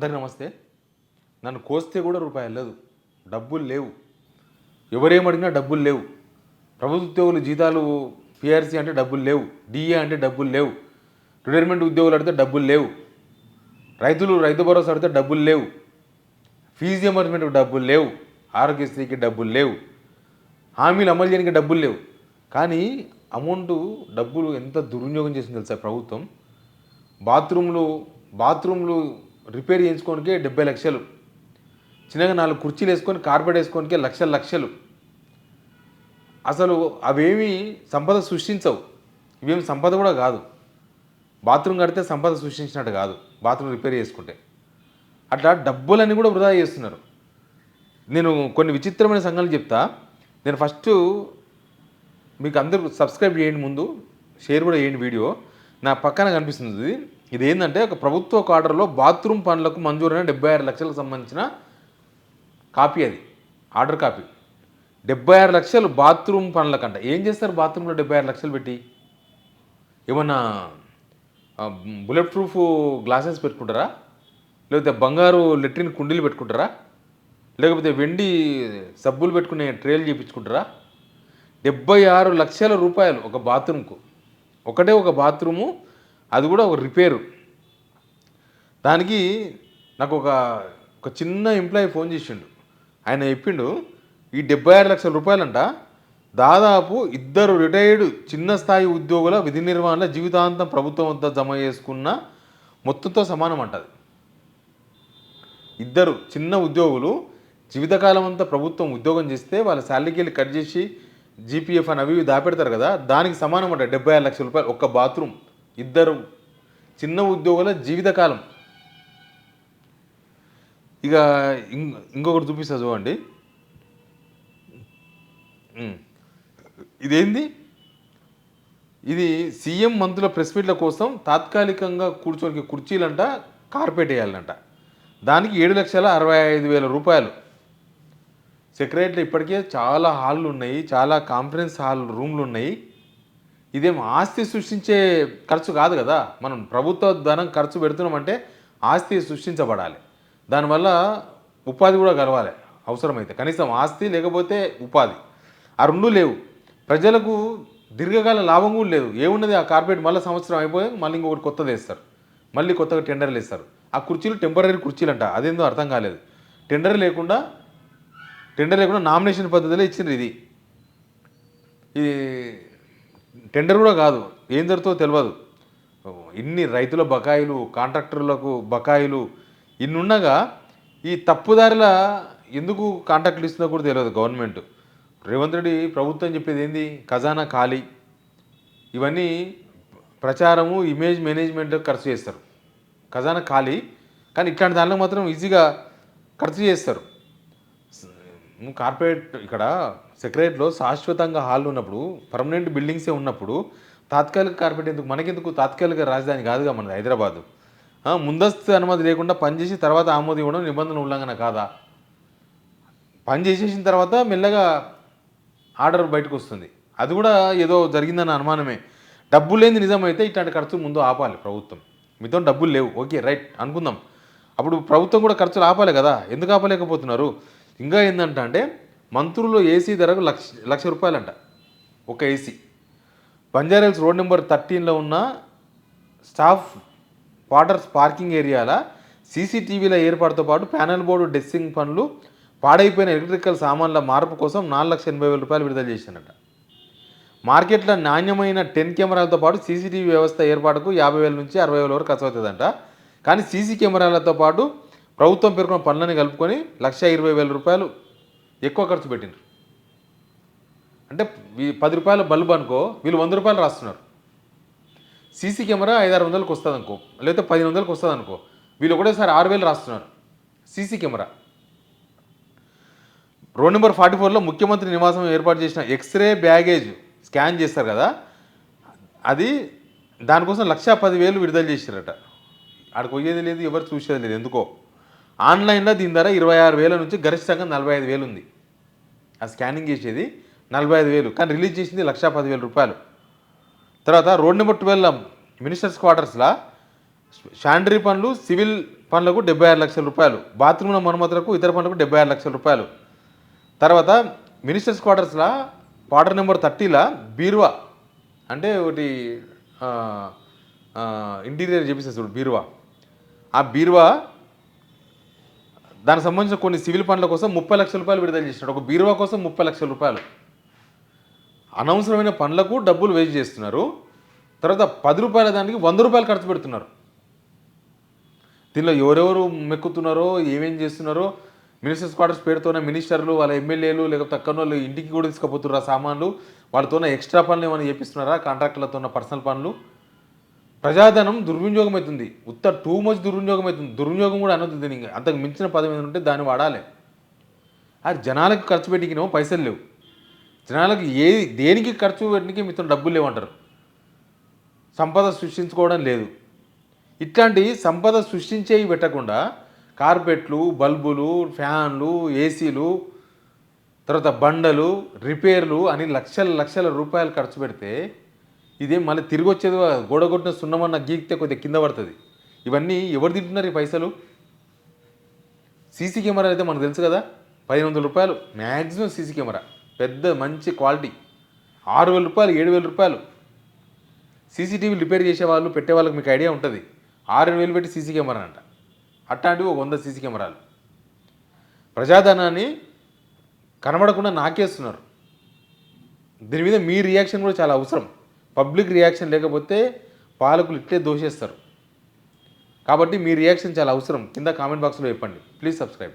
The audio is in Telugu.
అందరికీ నమస్తే. నన్ను కోస్తే కూడా రూపాయి వెళ్ళదు. డబ్బులు లేవు. ఎవరేమడిగినా డబ్బులు లేవు. ప్రభుత్వ ఉద్యోగుల జీతాలు పిఆర్సీ అంటే డబ్బులు లేవు. డిఏ అంటే డబ్బులు లేవు. రిటైర్మెంట్ ఉద్యోగులు అడితే డబ్బులు లేవు. రైతు భరోసా అడితే డబ్బులు లేవు. ఫీజు రియంబర్స్మెంట్కి డబ్బులు లేవు. ఆరోగ్యశ్రీకి డబ్బులు లేవు. హామీలు అమలు చేయడానికి డబ్బులు లేవు. కానీ డబ్బులు ఎంత దుర్వినియోగం చేసింది తెలుసా ప్రభుత్వం. బాత్రూమ్లు రిపేర్ చేయించుకోనికే 70 లక్షలు, చిన్నగా 4 కుర్చీలు వేసుకొని కార్పెట్ వేసుకోనికే లక్షలు. అసలు అవేమీ సంపద సృష్టించవు. ఇవేమి సంపద కూడా కాదు. బాత్రూమ్ కడితే సంపద సృష్టించినట్టు కాదు, బాత్రూమ్ రిపేర్ చేసుకుంటే. అట్లా డబ్బులన్నీ కూడా వృధా చేస్తున్నారు. నేను కొన్ని విచిత్రమైన సంఘటనలు చెప్తా. నేను ఫస్ట్ మీకు అందరూ సబ్స్క్రైబ్ చేయండి, ముందు షేర్ కూడా చేయండి వీడియో. నా పక్కన కనిపిస్తుంది ఇది ఏంటంటే ఒక ప్రభుత్వ ఆర్డర్లో బాత్రూమ్ పనులకు మంజూరైన 76 లక్షలకు సంబంధించిన కాపీ. అది ఆర్డర్ కాపీ. 76 లక్షలు బాత్రూమ్ పనులకంట. ఏం చేస్తారు బాత్రూంలో 76 లక్షలు పెట్టి? ఏమన్నా బుల్లెట్ ప్రూఫ్ గ్లాసెస్ పెట్టుకుంటారా? లేకపోతే బంగారు లెట్రిన్ కుండీలు పెట్టుకుంటారా? లేకపోతే వెండి సబ్బులు పెట్టుకునే ట్రేలు చేయించుకుంటారా? 76 లక్షల రూపాయలు ఒక బాత్రూమ్కు. ఒక బాత్రూము, అది కూడా ఒక రిపేరు. దానికి నాకు ఒక చిన్న ఎంప్లాయీ ఫోన్ చేసిండు. ఆయన చెప్పిండు ఈ 76 లక్షల రూపాయలంట దాదాపు 2 రిటైర్డ్ చిన్న స్థాయి ఉద్యోగుల విధి నిర్వహణ జీవితాంతం ప్రభుత్వం వద్ద జమ చేసుకున్న మొత్తంతో సమానం అంటది. 2 చిన్న ఉద్యోగులు జీవితకాలం అంతా ప్రభుత్వం ఉద్యోగం చేస్తే వాళ్ళ శాలరీకి వెళ్ళి కట్ చేసి జీపీఎఫ్ అని అవి దాపెడతారు కదా, దానికి సమానం అంట 76 లక్షల రూపాయలు ఒక్క బాత్రూమ్. 2 చిన్న ఉద్యోగుల జీవితకాలం. ఇక ఇంకొకటి చూపిస్తా చూడండి. ఇదేంది? ఇది సీఎం మంత్రుల ప్రెస్ మీట్ల కోసం తాత్కాలికంగా కూర్చోనికి కుర్చీలంట కార్పెట్ వేయాలంట. దానికి 7,65,000 రూపాయలు. సెక్రటరీలో ఇప్పటికే చాలా హాళ్ళు ఉన్నాయి, చాలా కాన్ఫరెన్స్ రూమ్లు ఉన్నాయి. ఇదేం ఆస్తి సృష్టించే ఖర్చు కాదు కదా. మనం ప్రభుత్వ ధనం ఖర్చు పెడుతున్నామంటే ఆస్తి సృష్టించబడాలి. దానివల్ల ఉపాధి కూడా కలవాలి అవసరమైతే. కనీసం ఆస్తి లేకపోతే ఉపాధి, ఆ రెండూ లేవు. ప్రజలకు దీర్ఘకాల లాభం కూడా లేదు. ఏమున్నది? ఆ కార్పెట్ మళ్ళీ సంవత్సరం అయిపోయి మళ్ళీ ఇంకొకటి కొత్తది వేస్తారు, మళ్ళీ కొత్తగా టెండర్లు వేస్తారు. ఆ కుర్చీలు టెంపరీ కుర్చీలు అంట. అదేందో అర్థం కాలేదు. టెండర్ లేకుండా నామినేషన్ పద్ధతిలో ఇచ్చిండ్రు. ఇది టెండర్ కూడా కాదు. ఏం జరుగుతుందో తెలియదు. ఇన్ని రైతుల బకాయిలు, కాంట్రాక్టర్లకు బకాయిలు ఇన్ని ఉండగా ఈ తప్పుదారిల ఎందుకు కాంట్రాక్టులు ఇస్తుందో కూడా తెలియదు గవర్నమెంట్. రేవంత్ రెడ్డి ప్రభుత్వం చెప్పేది ఏంది? ఖజానా ఖాళీ. ఇవన్నీ ప్రచారము, ఇమేజ్ మేనేజ్మెంట్ ఖర్చు చేస్తారు. ఖజానా ఖాళీ, కానీ ఇట్లాంటి దానిలో మాత్రం ఈజీగా ఖర్చు చేస్తారు. కార్పొరేట్ ఇక్కడ సెక్రటరీలో శాశ్వతంగా హాల్ ఉన్నప్పుడు, పర్మనెంట్ బిల్డింగ్సే ఉన్నప్పుడు తాత్కాలిక కార్పొరేట్ ఎందుకు? మనకెందుకు? తాత్కాలిక రాజధాని కాదుగా మనది హైదరాబాదు. ముందస్తు అనుమతి లేకుండా పనిచేసి తర్వాత ఆమోదం ఇవ్వడం నిబంధన ఉల్లంఘన కాదా? పని చేసేసిన తర్వాత మెల్లగా ఆర్డర్ బయటకు వస్తుంది. అది కూడా ఏదో జరిగిందన్న అనుమానమే. డబ్బులు లేని నిజమైతే ఇట్లాంటి ఖర్చు ముందు ఆపాలి ప్రభుత్వం. మీతో డబ్బులు లేవు, ఓకే రైట్ అనుకుందాం. అప్పుడు ప్రభుత్వం కూడా ఖర్చులు ఆపాలి కదా. ఎందుకు ఆపలేకపోతున్నారు? ఇంకా ఏంటంటే మంత్రులు ఏసీ ధరకు లక్ష రూపాయలంట ఒక ఏసీ. బంజారాహిల్స్ రోడ్ నెంబర్ 13లో ఉన్న స్టాఫ్ క్వార్టర్స్ పార్కింగ్ ఏరియాల సీసీటీవీల ఏర్పాటుతో పాటు ప్యానెల్ బోర్డు డెస్సింగ్ పనులు, పాడైపోయిన ఎలక్ట్రికల్ సామాన్ల మార్పు కోసం 4,80,000 రూపాయలు విడుదల చేశానట. మార్కెట్లో నాణ్యమైన 10 కెమెరాలతో పాటు సీసీటీవీ వ్యవస్థ ఏర్పాటుకు 50,000 నుంచి 60,000 వరకు ఖర్చు అవుతుందంట. కానీ సీసీ కెమెరాలతో పాటు ప్రభుత్వం పేర్కొన్న పనులని కలుపుకొని 1,20,000 రూపాయలు ఎక్కువ ఖర్చు పెట్టినారు. అంటే 10 రూపాయల బల్బు అనుకో, వీళ్ళు 100 రూపాయలు రాస్తున్నారు. సీసీ కెమెరా 500-600కి వస్తుంది అనుకో, లేకపోతే 1,500కి వస్తుంది అనుకో, వీళ్ళు ఒకటేసారి 6,000 రాస్తున్నారు సీసీ కెమెరా. రోడ్ నెంబర్ 44లో ముఖ్యమంత్రి నివాసం ఏర్పాటు చేసిన ఎక్స్రే బ్యాగేజ్ స్కాన్ చేస్తారు కదా, అది దానికోసం 1,10,000 విడుదల చేశారట. ఆడికి పోయేది లేదు, ఎవరు చూసేది లేదు. ఎందుకో ఆన్లైన్లో దీని ధర 26,000 నుంచి గరిష్టంగా 45,000 ఉంది. ఆ స్కానింగ్ చేసేది 45,000, కానీ రిలీజ్ చేసింది 1,10,000 రూపాయలు. తర్వాత రోడ్ నెంబర్ 12 మినిస్టర్స్ క్వార్టర్స్లో షాండ్రీ పనులు, సివిల్ పనులకు 76 లక్షల రూపాయలు, బాత్రూమ్ల మరమ్మతులకు ఇతర పనులకు 76 లక్షల రూపాయలు. తర్వాత మినిస్టర్స్ క్వార్టర్స్లో క్వార్టర్ నెంబర్ 30లా బీరువా అంటే ఒకటి ఇంటీరియర్ చేపిస్తుంది చూడు బీరువా, ఆ బీరువా దానికి సంబంధించిన కొన్ని సివిల్ పనుల కోసం 30 లక్షల రూపాయలు విడుదల చేసినాడు. ఒక బీరువా కోసం 30 లక్షల రూపాయలు. అనవసరమైన పనులకు డబ్బులు వేస్ట్ చేస్తున్నారు. తర్వాత 10 రూపాయల దానికి 100 రూపాయలు ఖర్చు పెడుతున్నారు. దీనిలో ఎవరెవరు మెక్కుతున్నారో ఏమేం చేస్తున్నారో మినిస్టర్స్ క్వార్టర్స్ పేరుతోనే మినిస్టర్లు వాళ్ళ ఎమ్మెల్యేలు లేకపోతే అక్కడ వాళ్ళు ఇంటికి కూడా తీసుకుపోతున్నారు ఆ సామాన్లు, వాళ్ళతోనే ఎక్స్ట్రా పనులు ఏమైనా చేపిస్తున్నారా, కాంట్రాక్టర్లతో ఉన్న పర్సనల్ పనులు. ప్రజాధనం దుర్వినియోగం అవుతుంది, టూ మచ్ దుర్వినియోగం అవుతుంది. దుర్వినియోగం కూడా అనొద్దు, దీనికి అంతకు మించిన పదం ఏదైనా ఉంటే దాన్ని వాడాలి. అది జనాలకు ఖర్చు పెట్టికినేమో పైసలు లేవు, జనాలకు దేనికి ఖర్చు పెట్టడానికి మీతో డబ్బులు లేవంటారు. సంపద సృష్టించుకోవడం లేదు. ఇట్లాంటి సంపద సృష్టించేవి పెట్టకుండా కార్పెట్లు, బల్బులు, ఫ్యాన్లు, ఏసీలు, తర్వాత బండలు, రిపేర్లు అని లక్షల లక్షల రూపాయలు ఖర్చు పెడితే ఇదేం మళ్ళీ తిరిగి వచ్చేది గోడగొట్టిన సున్నమన్న గీకితే కొద్దిగా కింద పడుతుంది. ఇవన్నీ ఎవరు తింటున్నారు ఈ పైసలు? సీసీ కెమెరా అయితే మనకు తెలుసు కదా, 1500 రూపాయలు మ్యాక్సిమం సీసీ కెమెరా, పెద్ద మంచి క్వాలిటీ 6000 రూపాయలు 7000 రూపాయలు. సీసీటీవీ రిపేర్ చేసే వాళ్ళు పెట్టే వాళ్ళకి మీకు ఐడియా ఉంటుంది, 6000 పెట్టి సీసీ కెమెరా అంట. అట్లాంటివి 100 సీసీ కెమెరాలు. ప్రజాధనాన్ని కనబడకుండా నాకేస్తున్నారు. దీని మీద మీ రియాక్షన్ కూడా చాలా అవసరం. పబ్లిక్ రియాక్షన్ లేకపోతే పాలకులు ఇట్లే దోషేస్తారు. కాబట్టి మీ రియాక్షన్ చాలా అవసరం. కింద కామెంట్ బాక్స్లో చెప్పండి. Please subscribe.